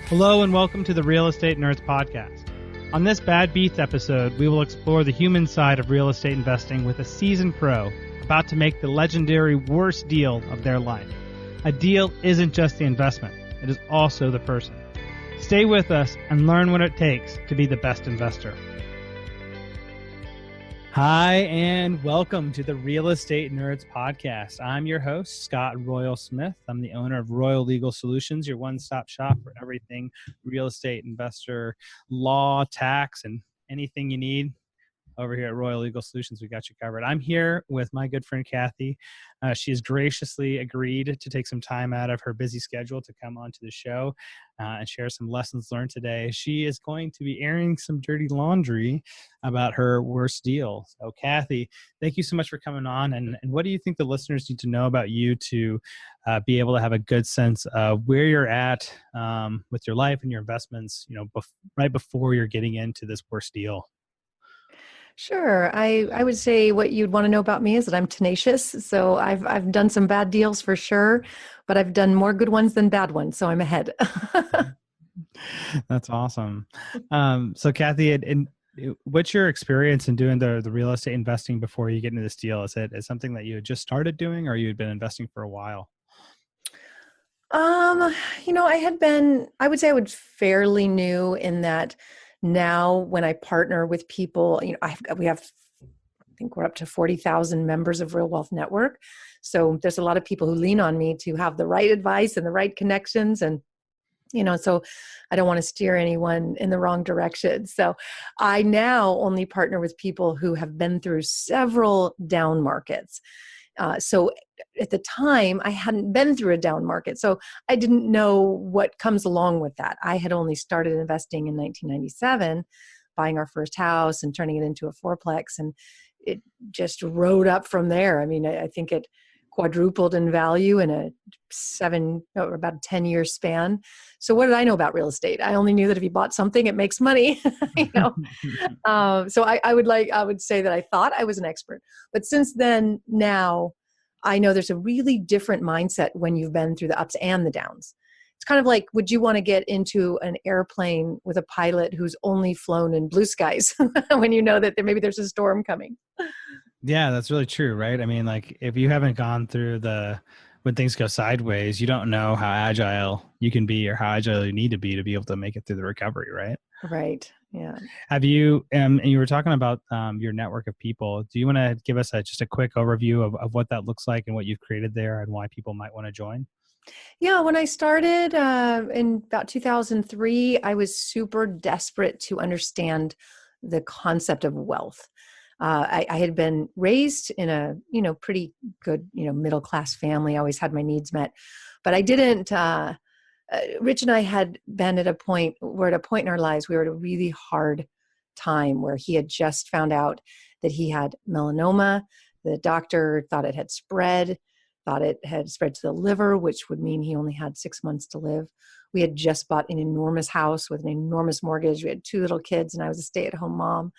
Hello and welcome to the Real Estate Nerds Podcast. On this Bad Beats episode, we will explore the human side of real estate investing with a seasoned pro about to make the legendary worst deal of their life. A deal isn't just the investment, it is also the person. Stay with us and learn what it takes to be the best investor. Hi, and welcome to the Real Estate Nerds Podcast. I'm your host, Scott Royal Smith. I'm the owner of Royal Legal Solutions, your one-stop shop for everything real estate, investor, law, tax, and anything you need. Over here at Royal Legal Solutions, we got you covered. I'm here with my good friend, Kathy. She has graciously agreed to take some time out of her busy schedule to come onto the show and share some lessons learned today. She is going to be airing some dirty laundry about her worst deal. So, Kathy, thank you so much for coming on. And what do you think the listeners need to know about you to be able to have a good sense of where you're at with your life and your investments, right before you're getting into this worst deal? Sure. I would say what you'd want to know about me is that I'm tenacious. So I've done some bad deals for sure, but I've done more good ones than bad ones. So I'm ahead. That's awesome. So Kathy, what's your experience in doing the real estate investing before you get into this deal? Is it something that you had just started doing or you had been investing for a while? I would say I was fairly new in that. Now, when I partner with people, I think we're up to 40,000 members of Real Wealth Network. So there's a lot of people who lean on me to have the right advice and the right connections. And, so I don't want to steer anyone in the wrong direction. So I now only partner with people who have been through several down markets. So at the time, I hadn't been through a down market. So I didn't know what comes along with that. I had only started investing in 1997, buying our first house and turning it into a fourplex. And it just rode up from there. I mean, I think it quadrupled in value in about a 10-year span. So what did I know about real estate? I only knew that if you bought something, it makes money. So I would say that I thought I was an expert, but since then, now I know there's a really different mindset when you've been through the ups and the downs. It's kind of like, would you want to get into an airplane with a pilot who's only flown in blue skies when you know that maybe there's a storm coming? Yeah, that's really true, right? I mean, like if you haven't gone through when things go sideways, you don't know how agile you can be or how agile you need to be able to make it through the recovery, right? Right. Yeah. Have you, and you were talking about your network of people. Do you want to give us just a quick overview of what that looks like and what you've created there and why people might want to join? Yeah, when I started in about 2003, I was super desperate to understand the concept of wealth. I had been raised in a, pretty good, middle-class family. I always had my needs met, but I didn't, Rich and I had been at a point in our lives, we were at a really hard time where he had just found out that he had melanoma. The doctor thought it had spread to the liver, which would mean he only had 6 months to live. We had just bought an enormous house with an enormous mortgage. We had 2 little kids and I was a stay-at-home mom.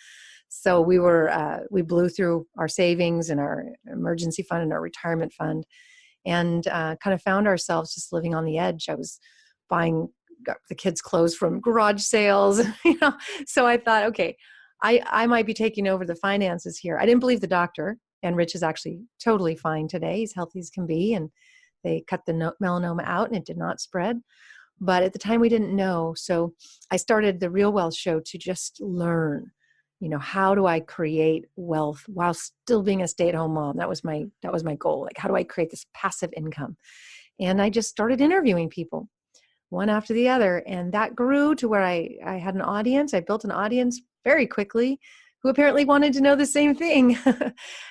So we blew through our savings and our emergency fund and our retirement fund and kind of found ourselves just living on the edge. I was buying the kids' clothes from garage sales, So I thought, okay, I might be taking over the finances here. I didn't believe the doctor, and Rich is actually totally fine today. He's healthy as can be, and they cut the melanoma out and it did not spread. But at the time we didn't know. So I started the Real Wealth Show to just learn, how do I create wealth while still being a stay-at-home mom? That was my goal. Like, how do I create this passive income? And I just started interviewing people one after the other. And that grew to where I had an audience. I built an audience very quickly who apparently wanted to know the same thing.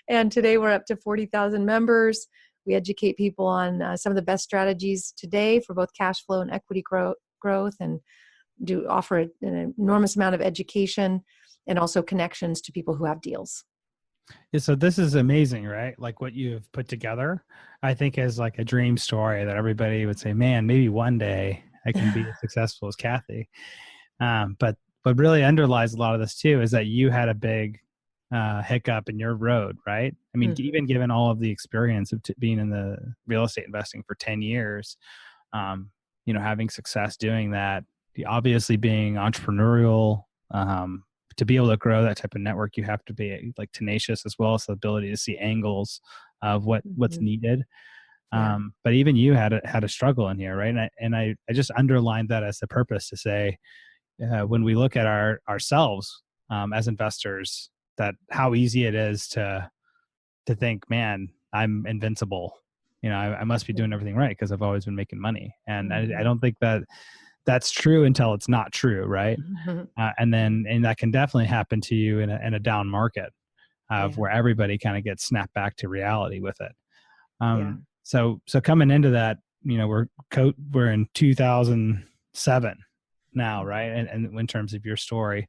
And today we're up to 40,000 members. We educate people on some of the best strategies today for both cash flow and equity growth, and do offer an enormous amount of education and also connections to people who have deals. Yeah, so this is amazing, right? Like what you've put together, I think is like a dream story that everybody would say, man, maybe one day I can be as successful as Kathy. But what really underlies a lot of this too is that you had a big hiccup in your road, right? I mean, even given all of the experience of being in the real estate investing for 10 years, having success doing that, obviously being entrepreneurial, to be able to grow that type of network, you have to be like tenacious as well as the ability to see angles of what's needed. Yeah. But even you had a struggle in here, right? And I just underlined that as the purpose to say, when we look at ourselves as investors, that how easy it is to think, man, I'm invincible. I must be doing everything right because I've always been making money. And I don't think that that's true until it's not true, right? And that can definitely happen to you in a down market where everybody kind of gets snapped back to reality with it. So coming into that, we're in 2007 now, right? And in terms of your story,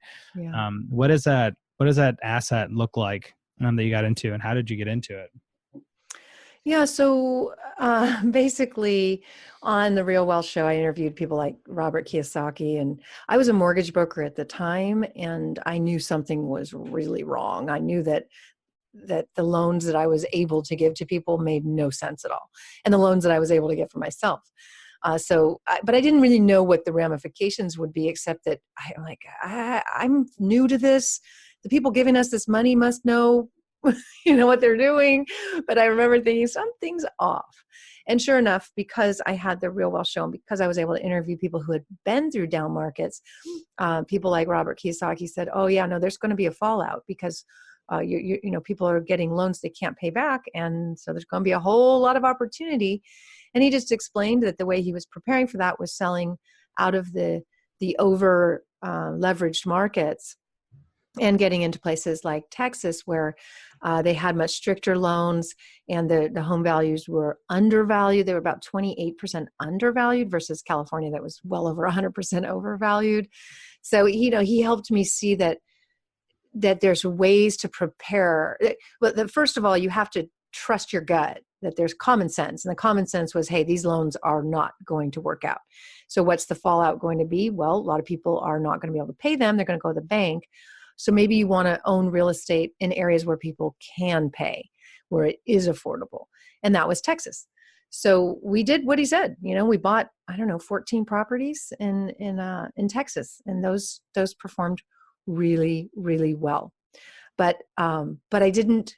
what does that asset look like that you got into, and how did you get into it? Yeah, so basically on the Real Wealth Show, I interviewed people like Robert Kiyosaki, and I was a mortgage broker at the time, and I knew something was really wrong. I knew that the loans that I was able to give to people made no sense at all, and the loans that I was able to get for myself. But I didn't really know what the ramifications would be, except that I'm like, I'm new to this. The people giving us this money must know what they're doing. But I remember thinking something's off. And sure enough, because I had the Real Wealth Show and because I was able to interview people who had been through down markets, people like Robert Kiyosaki said, oh yeah, no, there's going to be a fallout because people are getting loans they can't pay back. And so there's going to be a whole lot of opportunity. And he just explained that the way he was preparing for that was selling out of the over leveraged markets and getting into places like Texas where they had much stricter loans and the home values were undervalued. They were about 28% undervalued versus California that was well over 100% overvalued. So, he helped me see that there's ways to prepare. But first of all, you have to trust your gut, that there's common sense. And the common sense was, hey, these loans are not going to work out. So what's the fallout going to be? Well, a lot of people are not going to be able to pay them. They're going to go to the bank. So maybe you want to own real estate in areas where people can pay, where it is affordable. And that was Texas. So we did what he said. We bought, 14 properties in Texas, and those performed really, really well. But I didn't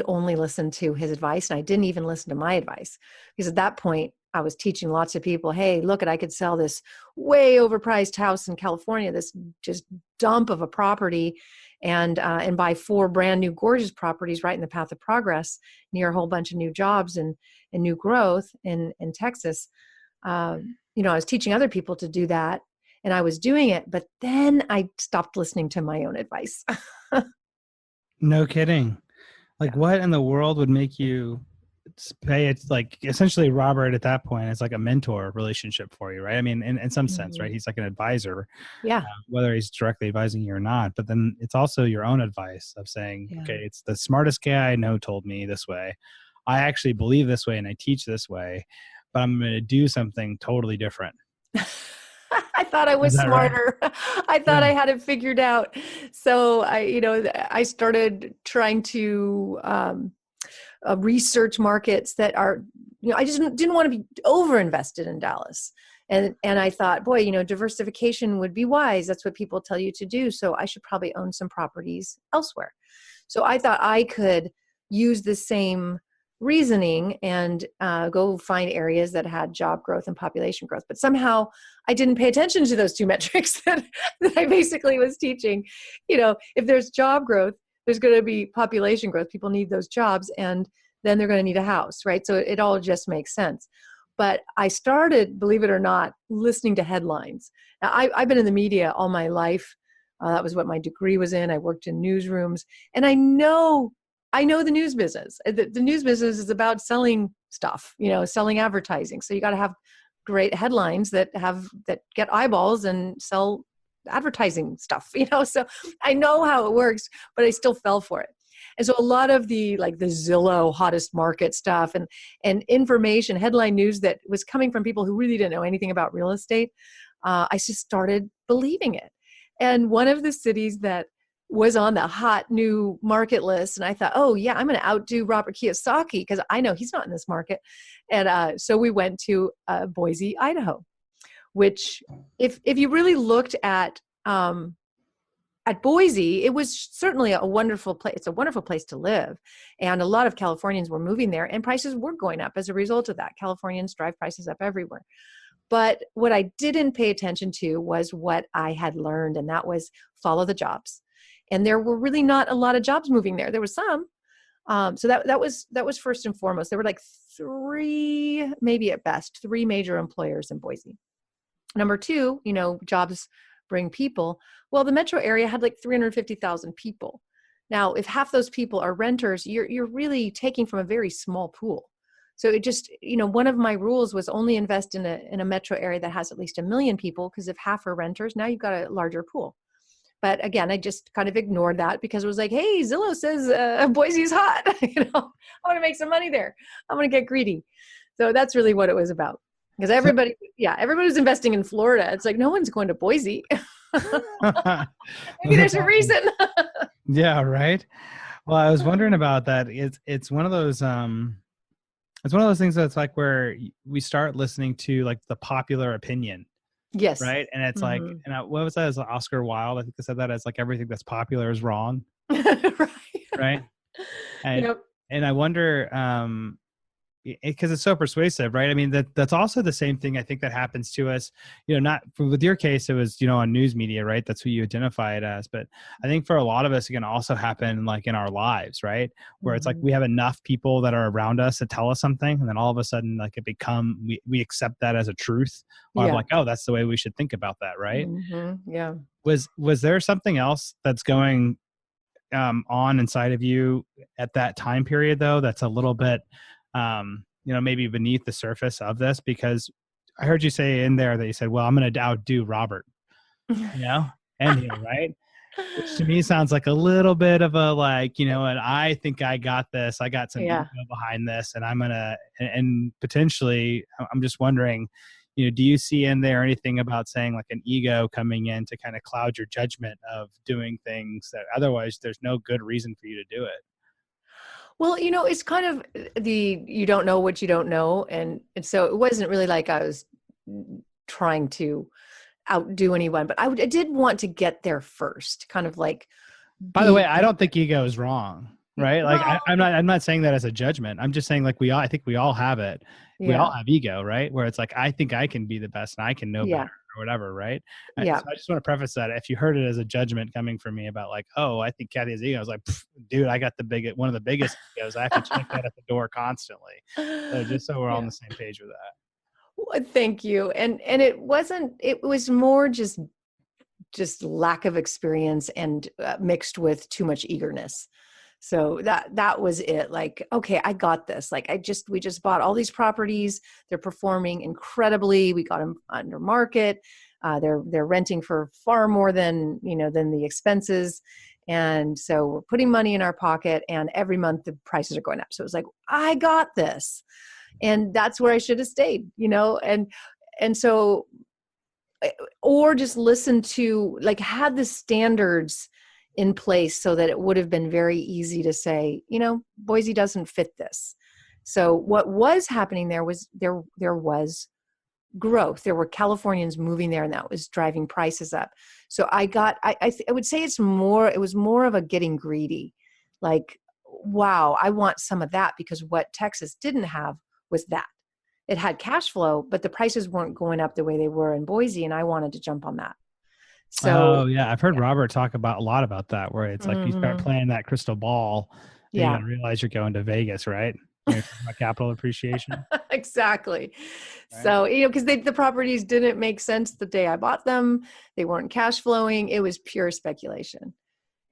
only listen to his advice, and I didn't even listen to my advice, because at that point I was teaching lots of people, hey, look, I could sell this way overpriced house in California, this just dump of a property, and buy 4 brand new gorgeous properties right in the path of progress near a whole bunch of new jobs and new growth in Texas. I was teaching other people to do that, and I was doing it, but then I stopped listening to my own advice. No kidding. Like, what in the world would make you pay? It's like essentially Robert at that point is like a mentor relationship for you, right? I mean, in some sense, right? He's like an advisor, whether he's directly advising you or not. But then it's also your own advice of saying, okay, it's the smartest guy I know told me this way. I actually believe this way and I teach this way, but I'm going to do something totally different. I thought I was smarter. Right? I thought I had it figured out. So I started trying to research markets that are, I just didn't want to be over invested in Dallas. And I thought, boy, diversification would be wise. That's what people tell you to do. So I should probably own some properties elsewhere. So I thought I could use the same reasoning and go find areas that had job growth and population growth. But somehow I didn't pay attention to those 2 metrics that I basically was teaching. If there's job growth, there's going to be population growth. People need those jobs, and then they're going to need a house, right? So it all just makes sense. But I started, believe it or not, listening to headlines. Now, I've been in the media all my life. That was what my degree was in. I worked in newsrooms, and I know the news business. The news business is about selling stuff, selling advertising. So you got to have great headlines that get eyeballs and sell advertising stuff, So I know how it works, but I still fell for it. And so a lot of the Zillow hottest market stuff and information, headline news that was coming from people who really didn't know anything about real estate, I just started believing it. And one of the cities that was on the hot new market list, and I thought, oh yeah, I'm going to outdo Robert Kiyosaki because I know he's not in this market. And so we went to Boise, Idaho. which if you really looked at Boise, it was certainly a wonderful place. It's a wonderful place to live. And a lot of Californians were moving there, and prices were going up as a result of that. Californians drive prices up everywhere. But what I didn't pay attention to was what I had learned, and that was follow the jobs. And there were really not a lot of jobs moving there. There was some. So that was first and foremost. There were like three, maybe at best, three major employers in Boise. Number two, jobs bring people. Well, the metro area had like 350,000 people. Now, if half those people are renters, you're really taking from a very small pool. So it just, one of my rules was only invest in a metro area that has at least 1 million people, because if half are renters, now you've got a larger pool. But again, I just kind of ignored that because it was like, hey, Zillow says Boise's hot. I want to make some money there. I'm going to get greedy. So that's really what it was about. Because everybody was investing in Florida. It's like, no one's going to Boise. Maybe there's a reason. Yeah, right. Well, I was wondering about that. It's one of those things that's like where we start listening to like the popular opinion. Yes. Right. And it's like, what was that? As Oscar Wilde, I think they said that as like everything that's popular is wrong. Right. And I wonder, because it's so persuasive, right? I mean, that's also the same thing I think that happens to us, not with your case, it was, on news media, right? That's who you identify it as. But I think for a lot of us, it can also happen like in our lives, right? Where it's like we have enough people that are around us to tell us something. And then all of a sudden, like we accept that as a truth. Or I'm like, oh, that's the way we should think about that, right? Mm-hmm. Yeah. Was there something else that's going on inside of you at that time period, though, that's a little bit maybe beneath the surface of this? Because I heard you say in there that you said, well, I'm going to outdo Robert, and here, right? Which to me sounds like a little bit of a like, and I think I got this. I got some ego behind this, and I'm going to, and potentially, I'm just wondering, do you see in there anything about saying like an ego coming in to kind of cloud your judgment of doing things that otherwise there's no good reason for you to do it? Well, it's kind of you don't know what you don't know. And so it wasn't really like I was trying to outdo anyone, but I did want to get there first, kind of like. By the way, I don't think ego is wrong, right? Like I'm not saying that as a judgment. I'm just saying like I think we all have it. We all have ego, right? Where it's like, I think I can be the best and I can know better or whatever, right? Yeah. So I just want to preface that if you heard it as a judgment coming from me about like, oh, I think Kathy has ego, I was like, dude, I got one of the biggest egos. I have to check that at the door constantly. So just so we're all on the same page with that. Well, thank you. And it was more just lack of experience and mixed with too much eagerness. So that was it. Like, okay, I got this. Like we just bought all these properties. They're performing incredibly. We got them under market. They're renting for far more than the expenses. And so we're putting money in our pocket, and every month the prices are going up. So it was like, I got this. And that's where I should have stayed, and so, or just listen to, like, had the standards in place so that it would have been very easy to say, Boise doesn't fit this. So what was happening there was there was growth. There were Californians moving there, and that was driving prices up. So I would say it was more of a getting greedy. Like, wow, I want some of that, because what Texas didn't have was that. It had cash flow, but the prices weren't going up the way they were in Boise, and I wanted to jump on that. So, I've heard Robert talk a lot about that, where it's like you start playing that crystal ball, and you gotta realize you're going to Vegas, right? You're talking about capital appreciation. Exactly. Right. So, because the properties didn't make sense the day I bought them. They weren't cash flowing. It was pure speculation.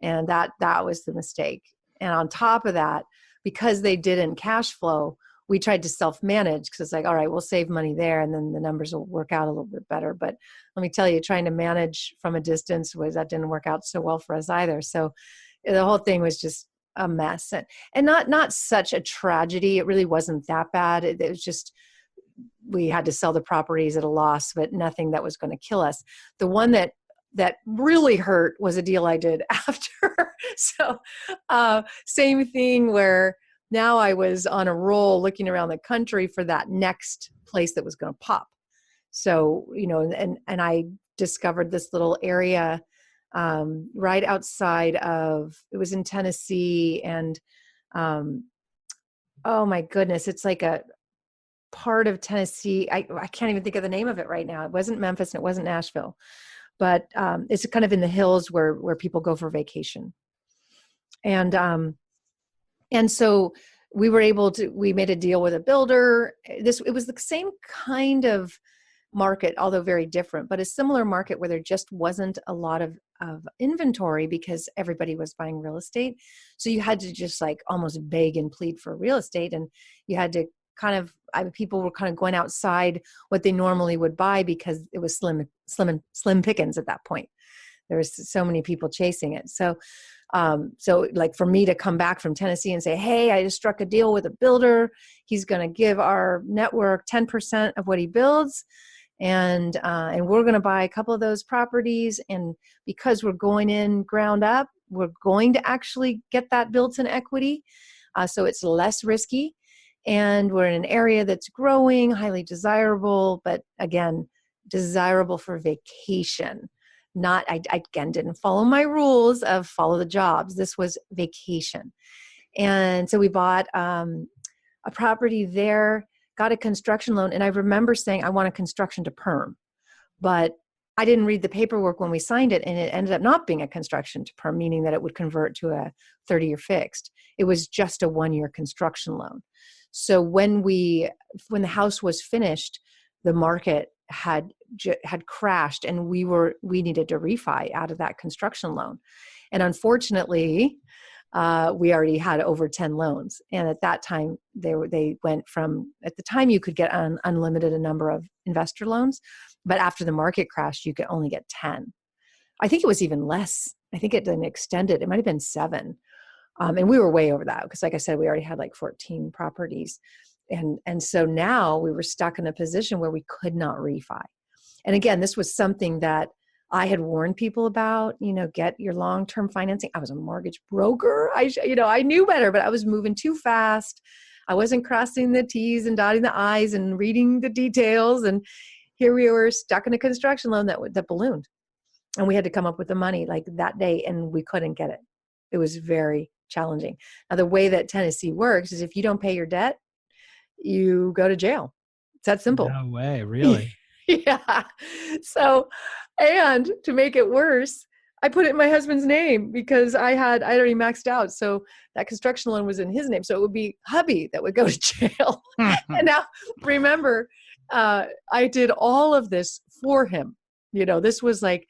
And that was the mistake. And on top of that, because they didn't cash flow, we tried to self-manage, because it's like, all right, we'll save money there, and then the numbers will work out a little bit better. But let me tell you, trying to manage from a distance that didn't work out so well for us either. So the whole thing was just a mess, and not such a tragedy. It really wasn't that bad. It was just, we had to sell the properties at a loss, but nothing that was going to kill us. The one that really hurt was a deal I did after. So same thing, where now I was on a roll looking around the country for that next place that was going to pop. So, and I discovered this little area right outside of, it was in Tennessee, and oh my goodness, it's like a part of Tennessee. I can't even think of the name of it right now. It wasn't Memphis and it wasn't Nashville, but it's kind of in the hills where people go for vacation. And so we made a deal with a builder. It was the same kind of market, although very different, but a similar market where there just wasn't a lot of inventory because everybody was buying real estate. So you had to just like almost beg and plead for real estate. And you had to people were kind of going outside what they normally would buy because it was slim pickings at that point. There was so many people chasing it. So like for me to come back from Tennessee and say, hey, I just struck a deal with a builder. He's going to give our network 10% of what he builds. And we're going to buy a couple of those properties. And because we're going in ground up, we're going to actually get that built-in equity. So it's less risky. And we're in an area that's growing, highly desirable, but again, desirable for vacation. I again didn't follow my rules of follow the jobs. This was vacation. And so we bought a property there, got a construction loan. And I remember saying, I want a construction to perm, but I didn't read the paperwork when we signed it. And it ended up not being a construction to perm, meaning that it would convert to a 30-year fixed. It was just a 1-year construction loan. So when the house was finished, the market had crashed and we needed to refi out of that construction loan. And unfortunately, we already had over 10 loans. And at that time, they went from, at the time you could get an unlimited number of investor loans, but after the market crashed, you could only get 10. I think it was even less. I think it then extended. It might've been 7. And we were way over that because like I said, we already had like 14 properties. And so now we were stuck in a position where we could not refi. And again, this was something that I had warned people about, get your long-term financing. I was a mortgage broker. I knew better, but I was moving too fast. I wasn't crossing the T's and dotting the I's and reading the details. And here we were stuck in a construction loan that ballooned. And we had to come up with the money like that day and we couldn't get it. It was very challenging. Now, the way that Tennessee works is if you don't pay your debt, you go to jail. It's that simple. No way, really? Yeah. So, and to make it worse, I put it in my husband's name because I already maxed out. So that construction loan was in his name. So it would be hubby that would go to jail. And now remember, I did all of this for him. This was like,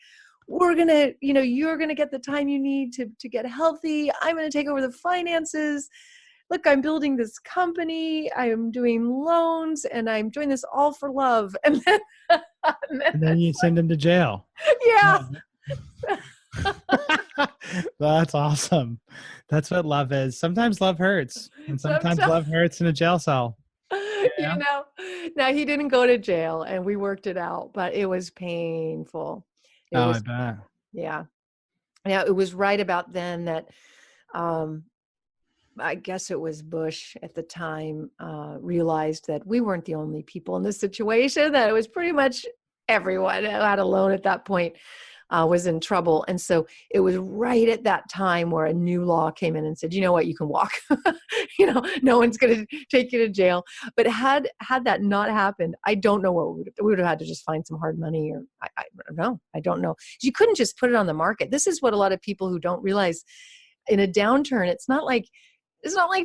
you're going to get the time you need to get healthy. I'm going to take over the finances. Look, I'm building this company. I am doing loans and I'm doing this all for love. And then you send him to jail. Yeah. That's awesome. That's what love is. Sometimes love hurts and sometimes love hurts in a jail cell. Yeah. Now he didn't go to jail and we worked it out, but it was painful. I bet. Yeah. Now it was right about then that, I guess it was Bush at the time, realized that we weren't the only people in this situation, that it was pretty much everyone who had a loan at that point was in trouble. And so it was right at that time where a new law came in and said, you know what, you can walk, no one's going to take you to jail. But had that not happened, I don't know what we would have had to just find some hard money or I don't know. I don't know. You couldn't just put it on the market. This is what a lot of people who don't realize in a downturn, it's not like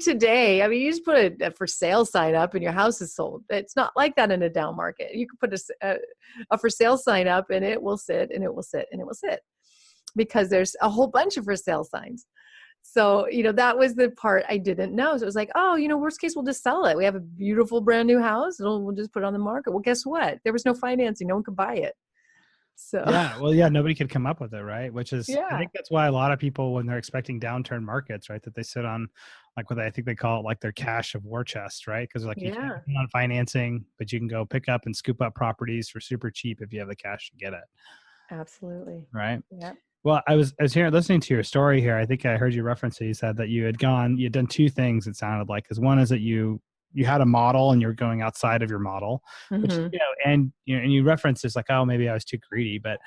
today. I mean, you just put a for sale sign up and your house is sold. It's not like that in a down market. You can put a for sale sign up and it will sit and it will sit and it will sit because there's a whole bunch of for sale signs. So, that was the part I didn't know. So it was like, oh, worst case, we'll just sell it. We have a beautiful brand new house. We'll just put it on the market. Well, guess what? There was no financing. No one could buy it. So nobody could come up with it, right? Which is, I think that's why a lot of people, when they're expecting downturn markets, right, that they sit on like what I think they call it, like their cash of war chest, right? Because like you can't depend on financing, but you can go pick up and scoop up properties for super cheap if you have the cash to get it. Absolutely. Right. Yeah. Well, I was here listening to your story here. I think I heard you reference it. You said that you'd done 2 things. It sounded like, because one is that you you had a model and you're going outside of your model, which, Mm-hmm. and you reference this like, oh, maybe I was too greedy, but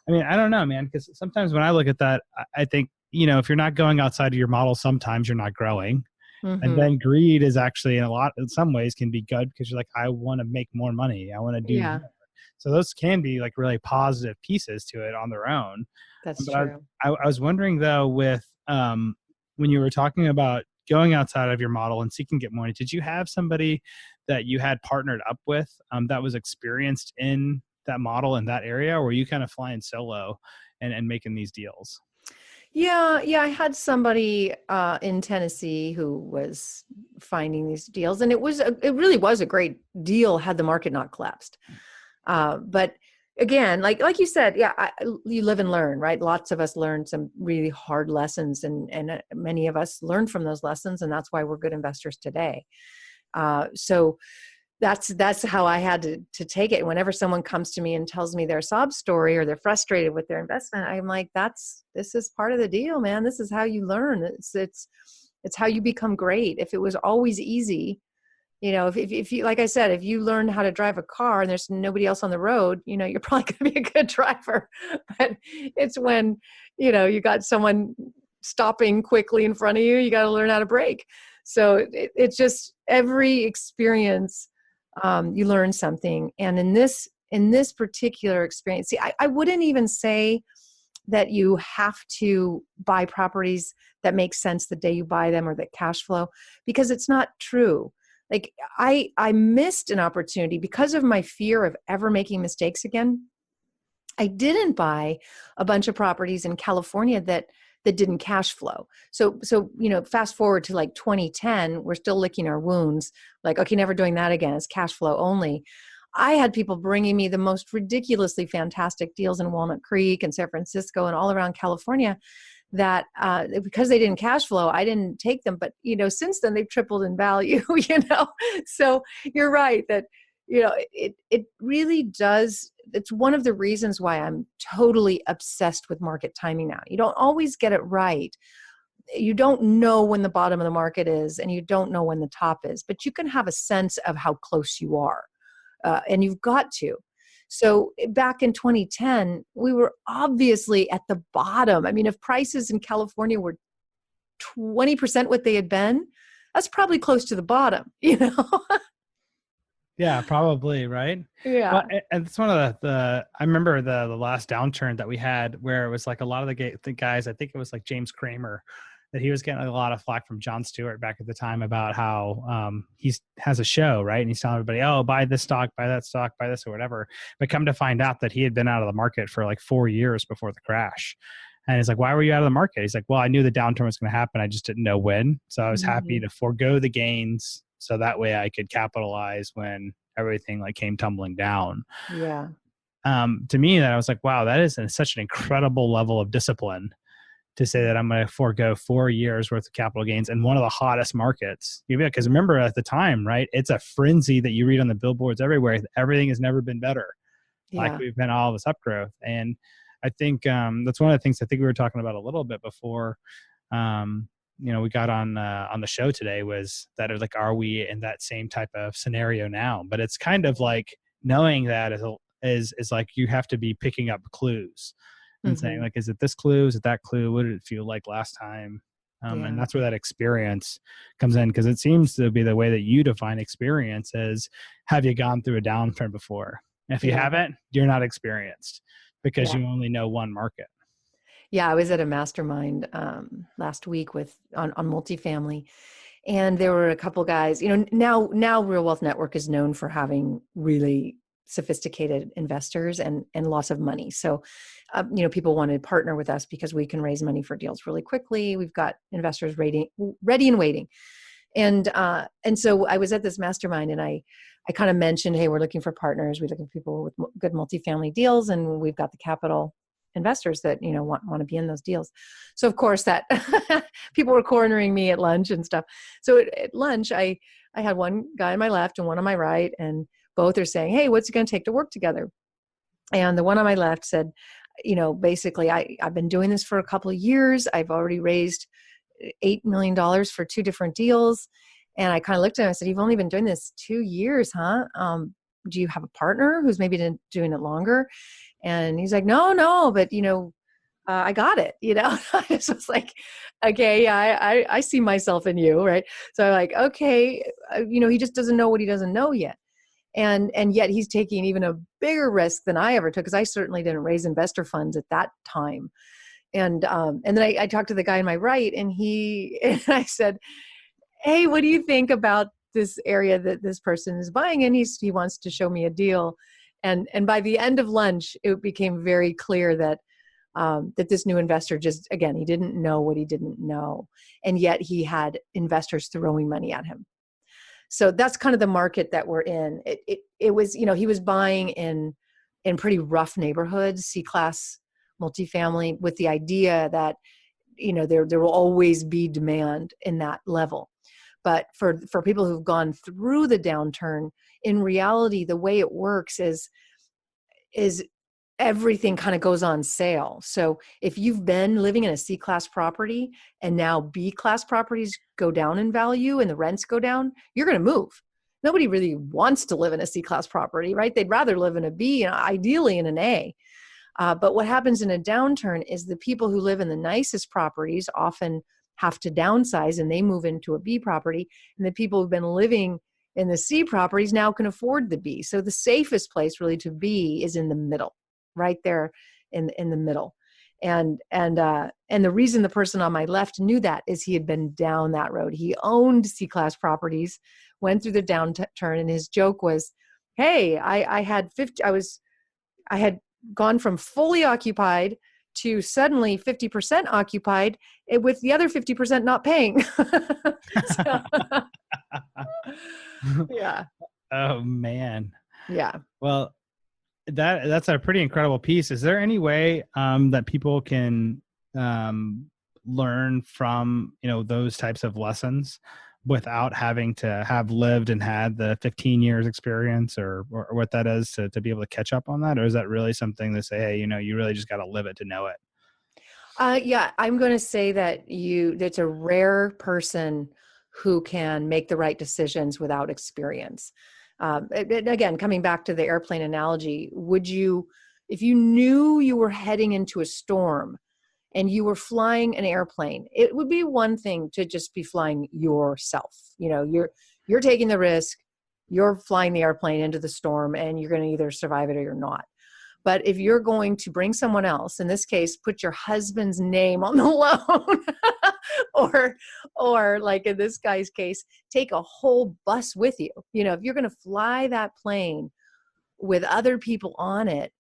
I mean, I don't know, man, because sometimes when I look at that, I think, if you're not going outside of your model, sometimes you're not growing. And Mm-hmm. then greed is actually in some ways can be good because you're like, I want to make more money. I want to do Yeah, more. So those can be like really positive pieces to it on their own. that's But true. I was wondering though, with when you were talking about going outside of your model and seeking to get money, did you have somebody that you had partnered up with that was experienced in that model in that area, or were you kind of flying solo and making these deals? Yeah. I had somebody in Tennessee who was finding these deals, and it really was a great deal had the market not collapsed. But again, like you said, yeah, you live and learn, right? Lots of us learned some really hard lessons, and many of us learned from those lessons, and that's why we're good investors today. So that's how I had to take it. Whenever someone comes to me and tells me their sob story or they're frustrated with their investment, I'm like, this is part of the deal, man. This is how you learn. It's how you become great. If it was always easy, if you, like I said, if you learn how to drive a car and there's nobody else on the road, you're probably going to be a good driver. But it's when, you got someone stopping quickly in front of you, you got to learn how to brake. So it's just every experience, you learn something. And in this particular experience, see, I wouldn't even say that you have to buy properties that make sense the day you buy them or that cash flow, because it's not true. Like I missed an opportunity because of my fear of ever making mistakes again. I didn't buy a bunch of properties in California that didn't cash flow. So fast forward to like 2010, we're still licking our wounds. Like, okay, never doing that again. It's cash flow only. I had people bringing me the most ridiculously fantastic deals in Walnut Creek and San Francisco and all around California that because they didn't cash flow, I didn't take them. But, since then they've tripled in value, So you're right that, it really does. It's one of the reasons why I'm totally obsessed with market timing now. You don't always get it right. You don't know when the bottom of the market is, and you don't know when the top is, but you can have a sense of how close you are. And you've got to. So back in 2010, we were obviously at the bottom. I mean, if prices in California were 20% what they had been, that's probably close to the bottom. Yeah, probably, right? Well, Yeah. and it's one of I remember the last downturn that we had where it was like a lot of the guys, I think it was like James Cramer, that he was getting a lot of flack from Jon Stewart back at the time about how he has a show, right? And he's telling everybody, oh, buy this stock, buy that stock, buy this or whatever. But come to find out that he had been out of the market for like 4 years before the crash. And he's like, why were you out of the market? He's like, well, I knew the downturn was going to happen. I just didn't know when. So I was happy Mhm. to forego the gains so that way I could capitalize when everything like came tumbling down. Yeah. To me, that I was like, wow, that is such an incredible level of discipline to say that I'm going to forego 4 years worth of capital gains in one of the hottest markets. Because remember at the time, right? It's a frenzy that you read on the billboards everywhere. Everything has never been better. Like Yeah. we've been all this upgrowth. And I think that's one of the things I think we were talking about a little bit before. We got on the show today was that like, are we in that same type of scenario now? But it's kind of like knowing that is like you have to be picking up clues and saying Hmm. like, is it this clue? Is it that clue? What did it feel like last time? And Yeah. that's where that experience comes in, because it seems to be the way that you define experience is, have you gone through a downturn before? And if you Yeah. haven't, you're not experienced because Yeah. you only know one market. Yeah. I was at a mastermind last week on multifamily, and there were a couple guys. Now Real Wealth Network is known for having really sophisticated investors and lots of money. So, people want to partner with us because we can raise money for deals really quickly. We've got investors ready and waiting. And so I was at this mastermind, and I kind of mentioned, hey, we're looking for partners. We're looking for people with good multifamily deals, and we've got the capital investors that want to be in those deals. So of course that people were cornering me at lunch and stuff. So at lunch, I had one guy on my left and one on my right, and both are saying, hey, what's it going to take to work together? And the one on my left said, basically, I've been doing this for a couple of years. I've already raised $8 million for 2 different deals. And I kind of looked at him, I said, "You've only been doing this 2 years, huh? Do you have a partner who's maybe been doing it longer?" And he's like, "No, but I got it." I just was like, okay, yeah, I see myself in you. Right. So I'm like, okay, he just doesn't know what he doesn't know yet. And yet he's taking even a bigger risk than I ever took, because I certainly didn't raise investor funds at that time. And then I talked to the guy on my right, and and I said, "Hey, what do you think about this area that this person is buying?" And he wants to show me a deal. And by the end of lunch, it became very clear that that this new investor just, again, he didn't know what he didn't know. And yet he had investors throwing money at him. So that's kind of the market that we're in. It was, he was buying in pretty rough neighborhoods, C-class multifamily, with the idea that, there will always be demand in that level. But for people who've gone through the downturn, in reality, the way it works is everything kind of goes on sale. So if you've been living in a C-class property and now B-class properties go down in value and the rents go down, you're going to move. Nobody really wants to live in a C-class property, right? They'd rather live in a B, ideally in an A. But what happens in a downturn is the people who live in the nicest properties often have to downsize and they move into a B property. And the people who've been living in the C properties now can afford the B. So the safest place really to be is in the middle, right there in the middle. And the reason the person on my left knew that is he had been down that road. He owned C-class properties, went through the downturn, and his joke was, "Hey, I had gone from fully occupied to suddenly 50% occupied, with the other 50% not paying." So, yeah. Oh man. Yeah. Well, that's a pretty incredible piece. Is there any way that people can learn from those types of lessons without having to have lived and had the 15 years experience or what that is to be able to catch up on that? Or is that really something to say, hey, you really just got to live it to know it? Yeah, I'm going to say that it's a rare person who can make the right decisions without experience. And again, coming back to the airplane analogy, if you knew you were heading into a storm and you were flying an airplane, it would be one thing to just be flying yourself. You're taking the risk, you're flying the airplane into the storm, and you're going to either survive it or you're not. But if you're going to bring someone else, in this case, put your husband's name on the loan, or like in this guy's case, take a whole bus with you. If you're going to fly that plane with other people on it,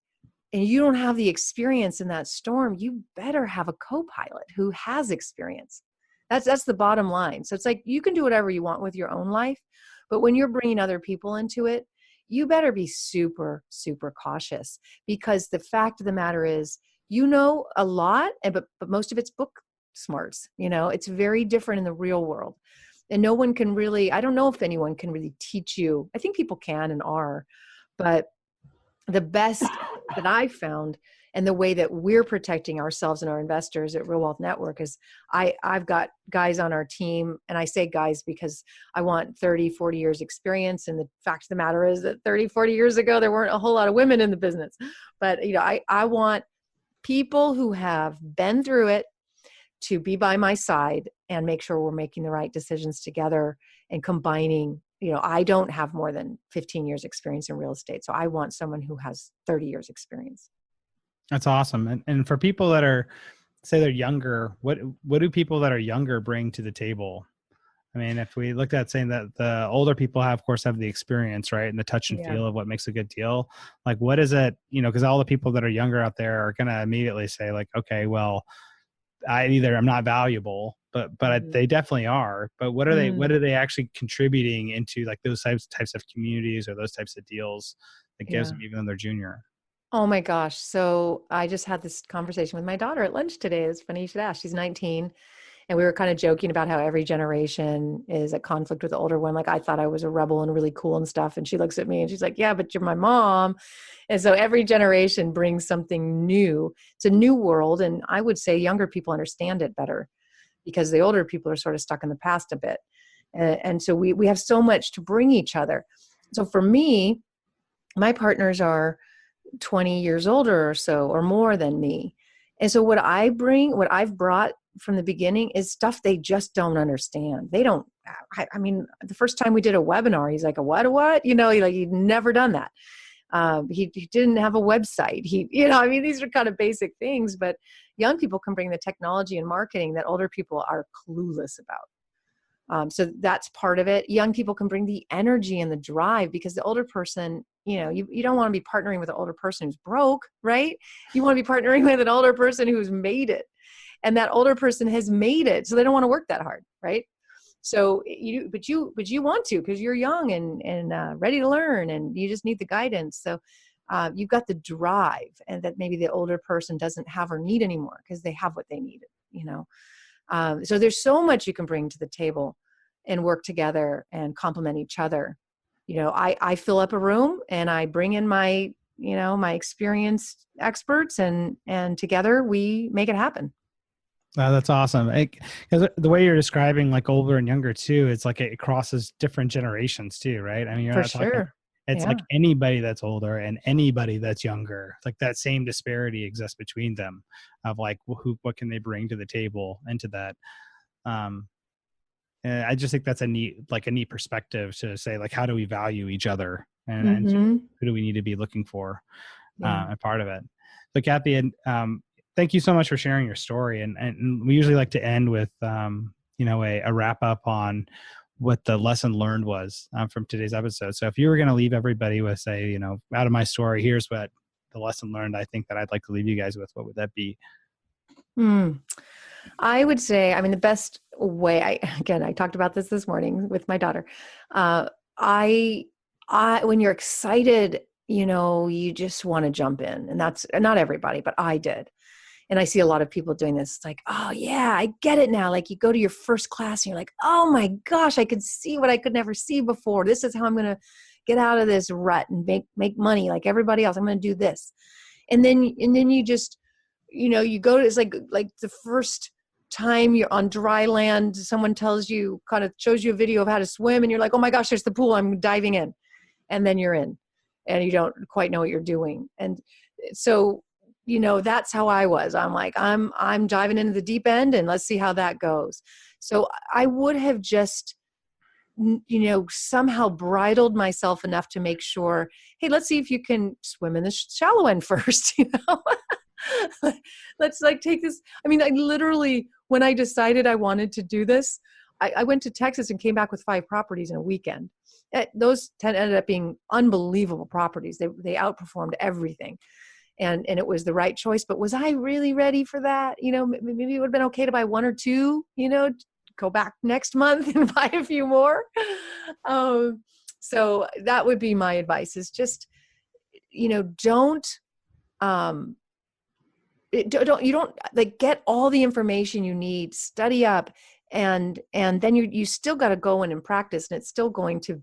and you don't have the experience in that storm, you better have a co-pilot who has experience. That's the bottom line. So it's like, you can do whatever you want with your own life, but when you're bringing other people into it, you better be super, super cautious, because the fact of the matter is, a lot, but most of it's book smarts. It's very different in the real world. And no one can really, I don't know if anyone can really teach you. I think people can and are, but the best that I've found, and the way that we're protecting ourselves and our investors at Real Wealth Network, is I've got guys on our team, and I say guys because I want 30, 40 years experience. And the fact of the matter is that 30, 40 years ago, there weren't a whole lot of women in the business. But, I want people who have been through it to be by my side and make sure we're making the right decisions together and combining. I don't have more than 15 years experience in real estate. So I want someone who has 30 years experience. That's awesome. And for people that are, say they're younger, what do people that are younger bring to the table? I mean, if we looked at saying that the older people of course have the experience, right? And the touch and feel of what makes a good deal. Like, what is it, because all the people that are younger out there are going to immediately say like, okay, well, I'm not valuable, but they definitely are. But what are they actually contributing into, like those types of communities or those types of deals that gives them, even though they're junior? Oh my gosh. So I just had this conversation with my daughter at lunch today. It's funny you should ask. She's 19. And we were kind of joking about how every generation is at conflict with the older one. Like, I thought I was a rebel and really cool and stuff. And she looks at me and she's like, "Yeah, but you're my mom." And so every generation brings something new. It's a new world. And I would say younger people understand it better, because the older people are sort of stuck in the past a bit. And so we have so much to bring each other. So for me, my partners are 20 years older or so, or more than me. And so what I've brought from the beginning is stuff they just don't understand. They don't, I mean, the first time we did a webinar, he's like, a what? He'd never done that. He didn't have a website. I mean, these are kind of basic things, but young people can bring the technology and marketing that older people are clueless about. So that's part of it. Young people can bring the energy and the drive, because the older person, you don't want to be partnering with an older person who's broke, right? You want to be partnering with an older person who's made it. And that older person has made it, so they don't want to work that hard, right? So but you want to, because you're young and ready to learn, and you just need the guidance. So you've got the drive, and that maybe the older person doesn't have or need anymore, because they have what they needed, So there's so much you can bring to the table and work together and complement each other. I fill up a room and I bring in my experienced experts, and together we make it happen. That's awesome. Because the way you're describing like older and younger too, it's like it crosses different generations too, right? I mean, you're For not talking, sure. it's like anybody that's older and anybody that's younger, like that same disparity exists between them of like, what can they bring to the table into that? And I just think that's a neat perspective to say, like, how do we value each other, and who do we need to be looking for a part of it? So Kathy, and thank you so much for sharing your story. And we usually like to end with, a wrap up on what the lesson learned was from today's episode. So if you were going to leave everybody with, say, out of my story, here's what the lesson learned I think that I'd like to leave you guys with, what would that be? I would say, I mean, the best way, I talked about this morning with my daughter. When you're excited, you just want to jump in, and that's not everybody, but I did. And I see a lot of people doing this. It's like, oh yeah, I get it now. Like, you go to your first class and you're like, oh my gosh, I could see what I could never see before. This is how I'm going to get out of this rut and make money like everybody else. I'm going to do this. And then you just, you go to, it's like the first time you're on dry land, someone tells you, kind of shows you a video of how to swim, and you're like, oh my gosh, there's the pool, I'm diving in. And then you're in, and you don't quite know what you're doing. And so, that's how I was. I'm like, I'm diving into the deep end, and let's see how that goes. So I would have just, somehow bridled myself enough to make sure, hey, let's see if you can swim in the shallow end first, Let's take this. I mean, I literally, when I decided I wanted to do this, I went to Texas and came back with 5 properties in a weekend. Those 10 ended up being unbelievable properties. They outperformed everything. And it was the right choice. But was I really ready for that? Maybe it would have been okay to buy 1 or 2, go back next month and buy a few more. So that would be my advice, is just, don't get all the information you need, study up, and then you still got to go in and practice, and it's still going to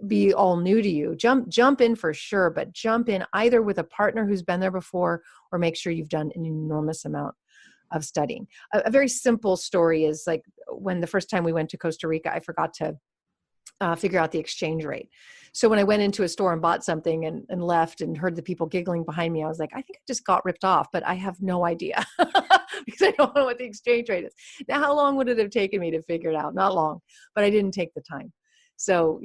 be all new to you. Jump in for sure, but jump in either with a partner who's been there before, or make sure you've done an enormous amount of studying. A very simple story is, like, when the first time we went to Costa Rica, I forgot to figure out the exchange rate. So when I went into a store and bought something and left and heard the people giggling behind me, I was like, I think I just got ripped off, but I have no idea because I don't know what the exchange rate is. Now, how long would it have taken me to figure it out? Not long, but I didn't take the time. So,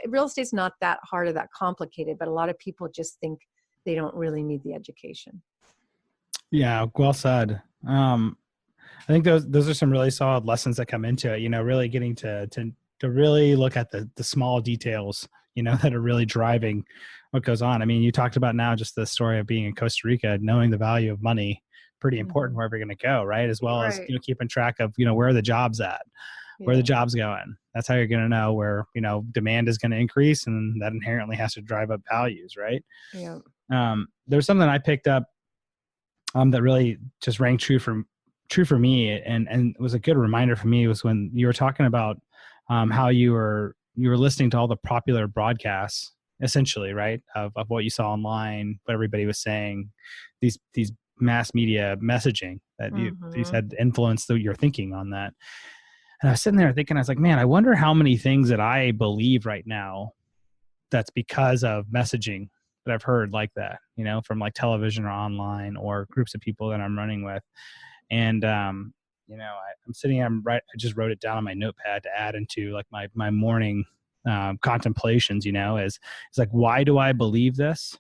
real estate's not that hard or that complicated, but a lot of people just think they don't really need the education. Yeah, well said. I think those are some really solid lessons that come into it, really getting to really look at the small details, that are really driving what goes on. I mean, you talked about now just the story of being in Costa Rica, knowing the value of money, pretty important wherever you're going to go, right? As well as, keeping track of, where are the jobs at, where are the jobs going. That's how you're going to know where, demand is going to increase, and that inherently has to drive up values, right? Yeah. There was something I picked up that really just rang true for me, and was a good reminder for me, was when you were talking about how you were listening to all the popular broadcasts, essentially, right, of what you saw online, what everybody was saying, these mass media messaging that you said influenced your thinking on that. And I was sitting there thinking, I was like, man, I wonder how many things that I believe right now that's because of messaging that I've heard like that, from like television or online or groups of people that I'm running with. And, I'm sitting here, I just wrote it down on my notepad to add into like my morning contemplations, is it's like, why do I believe this?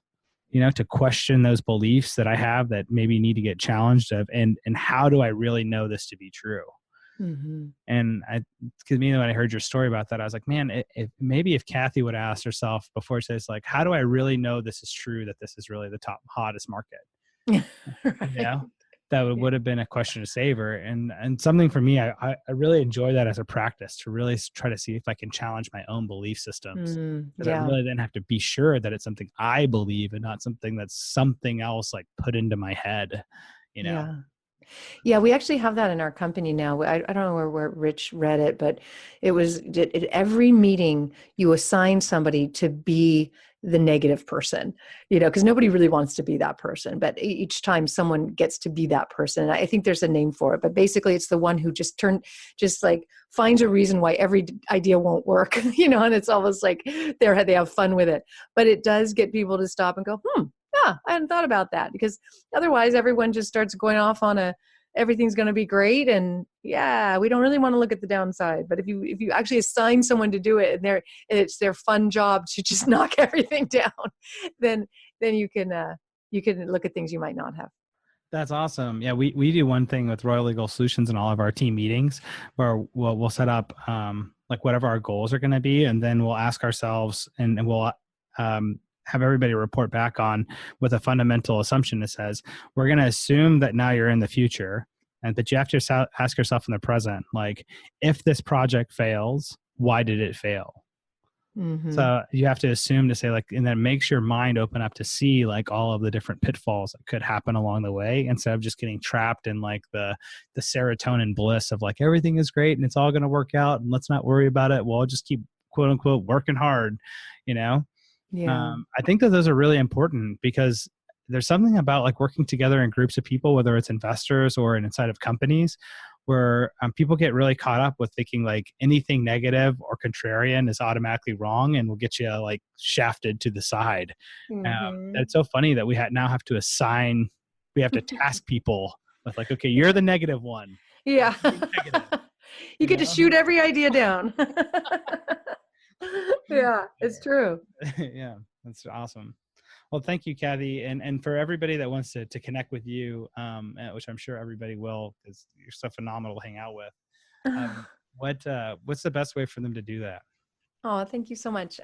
To question those beliefs that I have that maybe need to get challenged of, and how do I really know this to be true? Mm-hmm. And because when I heard your story about that, I was like, man, if Kathy would ask herself before she says like, how do I really know this is true, that this is really the top hottest market? Right. That would have been a question to save her. And something for me, I really enjoy that as a practice, to really try to see if I can challenge my own belief systems. Because I really then have to be sure that it's something I believe and not something that's something else like put into my head, Yeah. Yeah, we actually have that in our company now. I don't know where Rich read it, but it was at every meeting you assign somebody to be the negative person, because nobody really wants to be that person. But each time someone gets to be that person, and I think there's a name for it, but basically it's the one who just like finds a reason why every idea won't work, and it's almost like they have fun with it. But it does get people to stop and go, yeah, I hadn't thought about that, because otherwise everyone just starts going off on everything's going to be great. And yeah, we don't really want to look at the downside. But if you actually assign someone to do it and it's their fun job to just knock everything down, then you can look at things you might not have. That's awesome. Yeah, we do one thing with Royal Legal Solutions in all of our team meetings where we'll set up like whatever our goals are going to be, and then we'll ask ourselves and we'll have everybody report back on with a fundamental assumption that says, we're going to assume that now you're in the future, and that you have to ask yourself in the present, like, if this project fails, why did it fail? Mm-hmm. So you have to assume to say like, and then makes your mind open up to see like all of the different pitfalls that could happen along the way, instead of just getting trapped in like the serotonin bliss of like, everything is great and it's all going to work out and let's not worry about it. We'll just keep quote unquote working hard, Yeah. I think that those are really important, because there's something about like working together in groups of people, whether it's investors or inside of companies, where people get really caught up with thinking like anything negative or contrarian is automatically wrong and will get you like shafted to the side. Mm-hmm. It's so funny that we now have to task people with like, okay, you're the negative one. Yeah. You get to shoot every idea down. Yeah, it's true. Yeah, that's awesome. Well, thank you, Kathy. And for everybody that wants to connect with you, which I'm sure everybody will, because you're so phenomenal to hang out with. What's the best way for them to do that? Oh, thank you so much.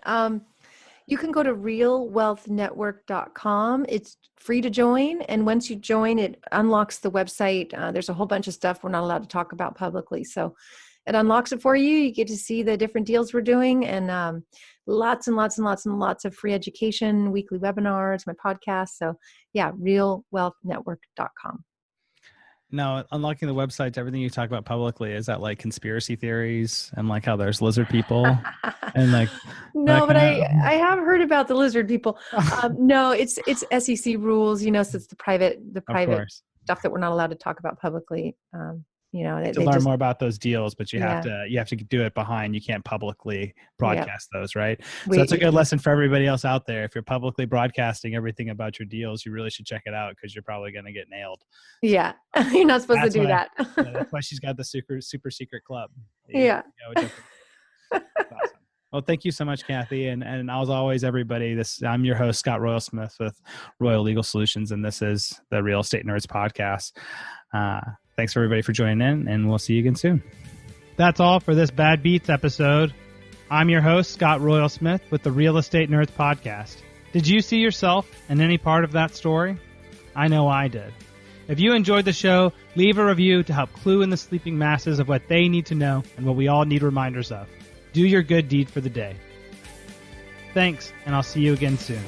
You can go to realwealthnetwork.com. It's free to join. And once you join, it unlocks the website. There's a whole bunch of stuff we're not allowed to talk about publicly. So it unlocks it for you. You get to see the different deals we're doing, and lots and lots and lots and lots of free education, weekly webinars, my podcast. So yeah, realwealthnetwork.com. Now, unlocking the website, everything you talk about publicly, is that like conspiracy theories and like how there's lizard people and like? No, but I have heard about the lizard people. No, it's SEC rules, so it's the private stuff that we're not allowed to talk about publicly. To learn more about those deals, but you have to do it behind. You can't publicly broadcast those, right? So that's a good lesson for everybody else out there. If you're publicly broadcasting everything about your deals, you really should check it out, because you're probably going to get nailed. Yeah, you're not supposed to do that. That's why she's got the super secret club. Yeah. Awesome. Well, thank you so much, Kathy. And as always, everybody, I'm your host, Scott Royal Smith with Royal Legal Solutions, and this is the Real Estate Nerds podcast. Thanks for everybody for joining in, and we'll see you again soon. That's all for this Bad Beats episode. I'm your host, Scott Royal Smith with the Real Estate Nerds podcast. Did you see yourself in any part of that story? I know I did. If you enjoyed the show, leave a review to help clue in the sleeping masses of what they need to know and what we all need reminders of. Do your good deed for the day. Thanks, and I'll see you again soon.